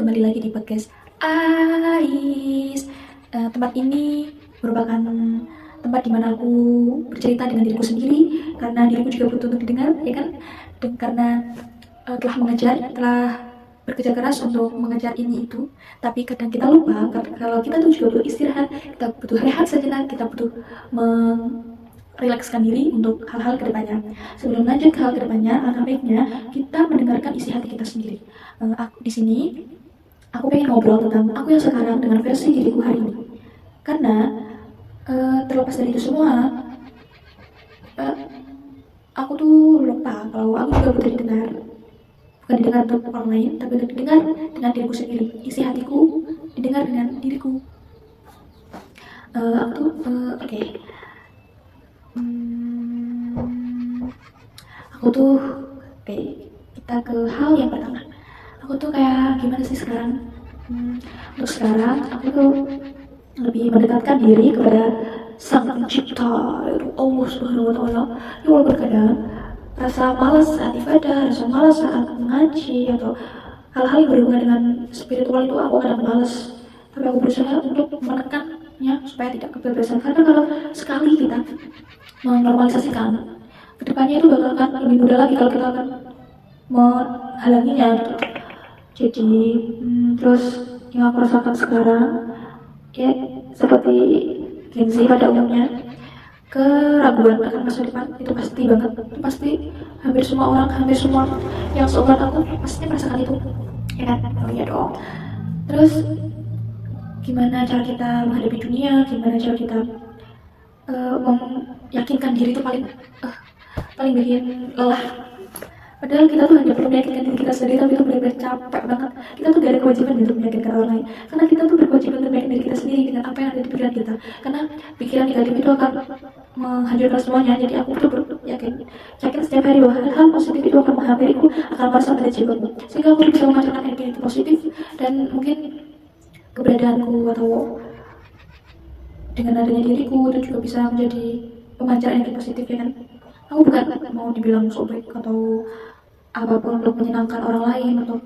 kembali lagi di podcast Ais. Tempat ini merupakan tempat di mana aku bercerita dengan diriku sendiri, karena diriku juga butuh untuk didengar, ya kan? Dan karena telah bekerja keras untuk mengejar ini itu, tapi kadang kita lupa kalau kita tuh juga butuh istirahat, kita butuh rehat sejenak, kita butuh rilekskan diri untuk hal-hal kedepannya. Sebelum lanjut ke hal kedepannya, alangkah baiknya kita mendengarkan isi hati kita sendiri. Di sini aku pengen ngobrol tentang aku yang sekarang dengan versi diriku hari ini. Karena terlepas dari itu semua, aku tuh lupa kalau aku juga butuh didengar. Bukan didengar untuk orang lain, tapi untuk didengar dengan diriku sendiri. Isi hatiku didengar dengan diriku. Oke. Kita ke hal yang pertama. Aku tuh kayak gimana sih sekarang? Untuk sekarang aku tuh lebih mendekatkan diri kepada Sang Pencipta, yaitu Allah Subhanahu wa Ta'ala. Ya walaupun kadang rasa malas saat ibadah, rasa malas saat mengaji atau hal-hal yang berhubungan dengan spiritual itu aku kadang malas. Tapi aku berusaha untuk menekannya supaya tidak kebablasan. Karena kalau sekali kita menormalisasikan, kedepannya itu akan lebih mudah lagi kalau kita akan menghalanginya. Jadi terus yang aku rasakan sekarang ya seperti Gen Z pada umumnya, keraguan akan masa depan itu pasti banget, itu pasti hampir semua yang seumuran aku pasti merasakan itu, ya kan? Oh iya dong. Terus gimana cara kita menghadapi dunia, gimana cara kita meyakinkan diri itu paling bikin lelah. Padahal kita tuh hanya perlu meyakinkan diri kita sendiri, tapi itu benar-benar capek banget. Kita tuh gak ada kewajiban untuk meyakinkan orang lain, karena kita tuh berkewajiban untuk meyakinkan diri kita sendiri dengan apa yang ada di pikiran kita. Karena pikiran negatif itu akan menghancurkan semuanya. Jadi aku tuh yakin setiap hari bahwa hal-hal positif itu akan menghampiriku, akan merasa pada jiwaku, sehingga aku bisa memancarkan energi positif. Dan mungkin keberadaanku atau dengan adanya diriku itu juga bisa menjadi pemancar energi positif, ya kan? Aku bukan mau dibilang sobek atau apapun untuk menyenangkan orang lain atau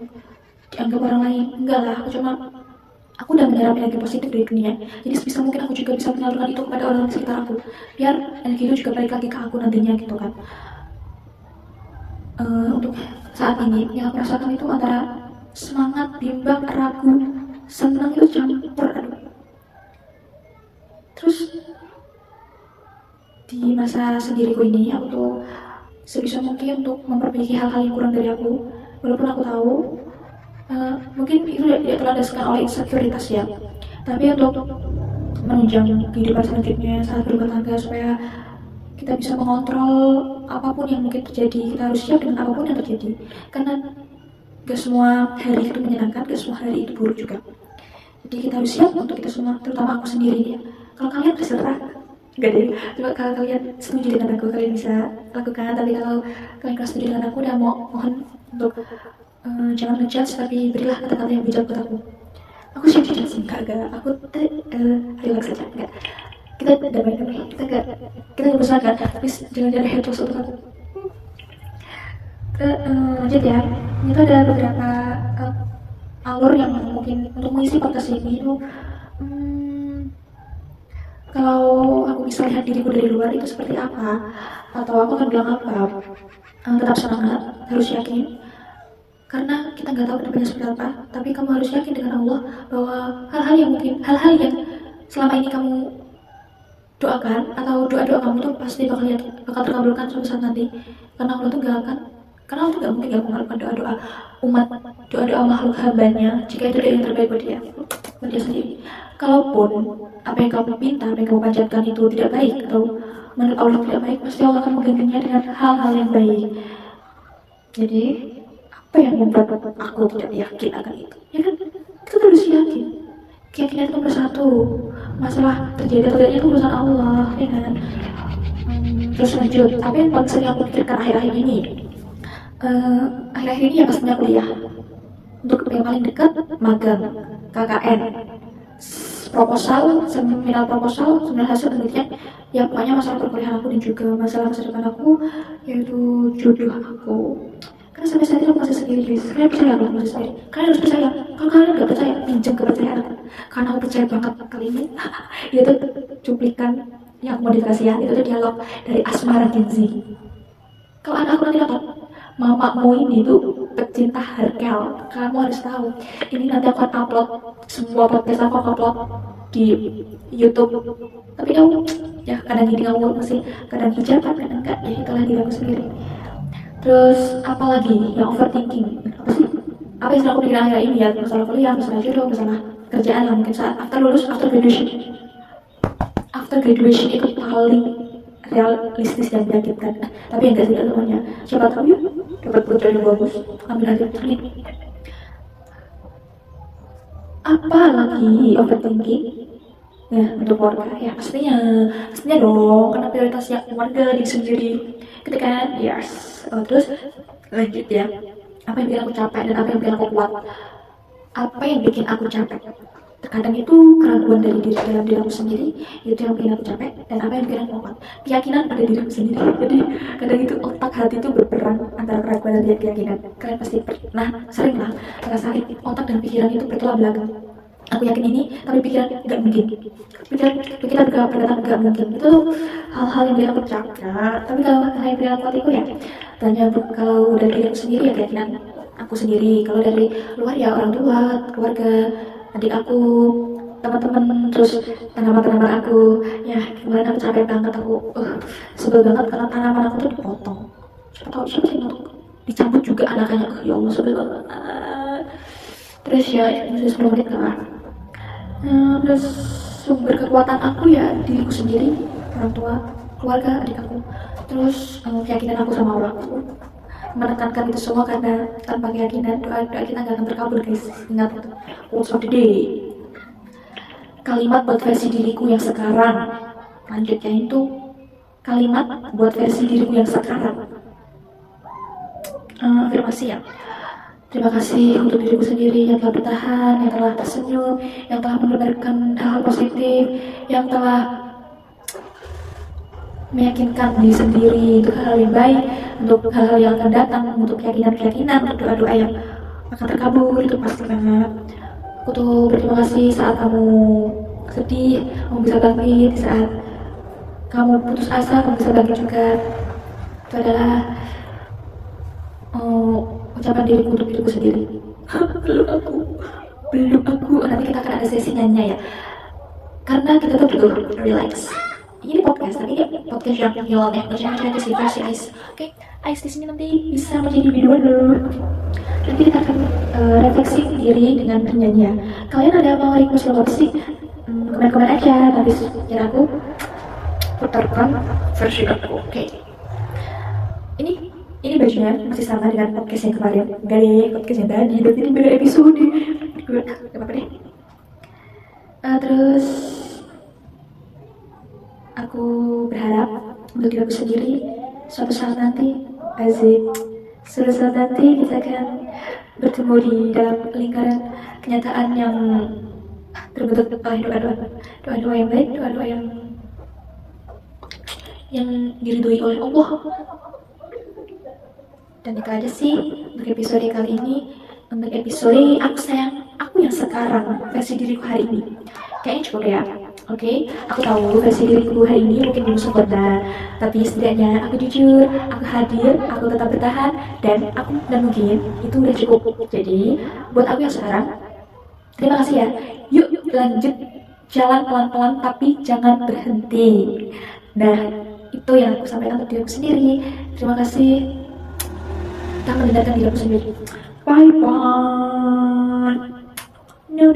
dianggap orang lain, enggak lah. Aku udah menyerap energi positif dari dunia, jadi sebisa mungkin aku juga bisa menyalurkan itu kepada orang di sekitar aku, biar energi itu juga balik lagi ke aku nantinya, gitu kan. Untuk saat ini yang aku rasakan itu antara semangat, bimbang, ragu, senang, itu campur aduk. Terus di masa sendiriku ini, aku tuh sebisa mungkin untuk memperbaiki hal-hal yang kurang dari aku, walaupun aku tahu mungkin itu tidak terlandaskan oleh insekuritas ya, tapi untuk menunjang kehidupan selanjutnya saat berumah tangga, supaya kita bisa mengontrol apapun yang mungkin terjadi. Kita harus siap dengan apapun yang terjadi, karena gak semua hari itu menyenangkan, gak semua hari itu buruk juga. Jadi kita harus siap untuk kita semua, terutama aku sendiri ya. Kalau kalian terserah, enggak deh, coba kalau kalian setuju dengan aku, kalian bisa lakukan. Tapi kalau kalian gak setuju dengan aku, udah mohon untuk jangan ngejudge, tapi berilah kata-kata yang bijak buat aku. Aku siap dijudge, enggak, aku relax aja, enggak. Kita damai-damai, kita gak berusaha kan, tapi jangan jadi haters untuk aku. Lanjut ya, itu ada beberapa alur yang mungkin untuk mengisi podcast ini itu. Kalau aku bisa lihat diriku dari luar itu seperti apa, atau aku akan bilang apa, tetap semangat, harus yakin, karena kita nggak tahu kedepannya seperti apa. Tapi kamu harus yakin dengan Allah bahwa hal-hal yang selama ini kamu doakan atau doa-doa kamu itu pasti bakal terkabulkan suatu saat nanti. Karena Allah tuh nggak mungkin gak melakukan doa-doa umat, doa-doa makhluk hambanya, jika itu yang terbaik buat dia sendiri. Kalaupun apa yang kamu minta, apa yang kamu panjatkan itu tidak baik atau menurut Allah tidak baik, pasti Allah akan menggantinya dengan hal-hal yang baik. Jadi apa yang membuat aku tidak yakin akan itu, ya kan? Kita harus yakin. Keyakinan itu nomor satu. Masalah terjadi atau tidaknya itu urusan Allah, ya kan? Terus lanjut, apa yang paling sering aku pikirkan akhir-akhir ini ya pastinya kuliah. Untuk yang paling dekat, magang, KKN, proposal, seminar hasil penelitian, ya pokoknya masalah perkuliahan aku dan juga masalah masa depan aku, yaitu jodoh aku. Karena sampai saat ini aku masih sendiri guys. Kalian percaya aku masih sendiri? Kalian harus percaya. Kalau kalian nggak percaya, pinjam kepercayaan aku. Karena aku percaya banget kali ini. Itu cuplikan yang aku modifikasi ya. Itu tuh dialog dari Asmara Kenzi. Kalau anak aku nanti nonton, mamamu ini tuh pecinta Herkel. Kamu harus tahu. Ini nanti aku akan upload semua podcast aku upload di YouTube. Tapi kamu ya kadang gini kamu masih kadang hijaban kadang enggak, ya itulah diri aku sendiri. Terus apalagi yang overthinking, apa sih, apa yang selalu aku pikirin akhir ini ya, masalah kuliah, masalah jodoh, masalah kerjaan lah, mungkin saat after lulus, after graduation itu paling realistis dan menyakitkan. Tapi yang gak sih semuanya, siapa tahu ya dapat putra yang bagus, ambil hati ini. Apa lagi overthinking ya untuk keluarga ya, pastinya dong, karena prioritasnya keluarga diri sendiri gitu kan. Yes. Terus lanjut ya, apa yang bikin aku capek dan apa yang bikin aku kuat. Apa yang bikin aku capek, terkadang itu keraguan dari dalam diri aku sendiri, itu yang bikin aku capek. Dan apa yang bikin aku kuat, keyakinan pada diri aku sendiri. Jadi kadang itu otak hati itu berperang antara keraguan dan keyakinan. Kalian pasti pernah sering lah ngerasain otak dan pikiran itu bertolak belakang. Aku yakin ini, tapi pikiran nggak mungkin. Pikiran nggak mungkin. Itu hal-hal yang bikin aku capek. Tapi kalau yang bikin aku kuat itu ya, tanya kalau dari diri aku sendiri ya keyakinan aku sendiri. Kalau dari luar ya orang tua, keluarga, adik aku, teman-teman, terus tanaman-tanaman aku. Ya kemarin aku capek banget, aku sebel banget karena tanaman aku tuh dipotong. Siapa sih mau dicabut juga anaknya. Ya Allah, sebel banget. Terus ya masih 10 menit lah. Terus sumber kekuatan aku ya diriku sendiri, orang tua, keluarga, adik aku. Terus keyakinan aku sama Allah. Menekankan itu semua karena tanpa keyakinan doa kita nggak akan terkabul guys. Ingat itu. Words of the day. Kalimat buat versi diriku yang sekarang. Lanjutnya itu kalimat buat versi diriku yang sekarang. Afirmasi ya. Terima kasih untuk diriku sendiri yang telah bertahan, yang telah tersenyum, yang telah menebarkan hal-hal positif, yang telah meyakinkan diri sendiri untuk hal-hal yang baik, untuk hal-hal yang akan datang, untuk keyakinan-keyakinan, untuk doa-doa yang akan terkabul. Itu pasti banget. Aku tuh berterima kasih saat kamu sedih, kamu bisa bangkit. Di saat kamu putus asa, kamu bisa bangkit juga. Itu adalah ucapan diriku untuk diriku sendiri. belum aku nanti kita akan ada sesi nanya ya, karena kita tuh butuh relax. Ini podcast, tapi ini podcast yang nyolong ya, macam-macam sih versi Ice. Oke, Ice di sini nanti bisa menjadi video dulu. Nanti kita akan refleksi diri dengan bernyanyi. Kalian ada mau request lagu apa sih? Komen-komen aja, nanti biar aku putarkan versi aku. Oke. Ini bajunya masih sama dengan podcast yang kemarin. Enggak deh, podcast yang tadi, tapi ini beda episode. Gak apa-apa deh. Terus aku berharap untuk diri aku sendiri suatu saat nanti, suatu saat nanti kita akan bertemu di dalam lingkaran kenyataan yang terbentuk oleh doa-doa yang baik, doa-doa yang diridhoi oleh Allah. Dan itu aja sih untuk episode kali ini. Untuk episode aku sayang aku yang sekarang, versi diriku hari ini kayaknya cukup ya. Oke, aku tahu versi diriku hari ini mungkin belum sempurna, tapi setidaknya aku jujur, aku hadir, aku tetap bertahan, dan mungkin itu udah cukup. Jadi buat aku yang sekarang, terima kasih ya. Yuk lanjut jalan pelan-pelan tapi jangan berhenti. Nah, itu yang aku sampaikan untuk diriku sendiri. Terima kasih. Kita mendengarkan diri aku sendiri. Bye bye. No.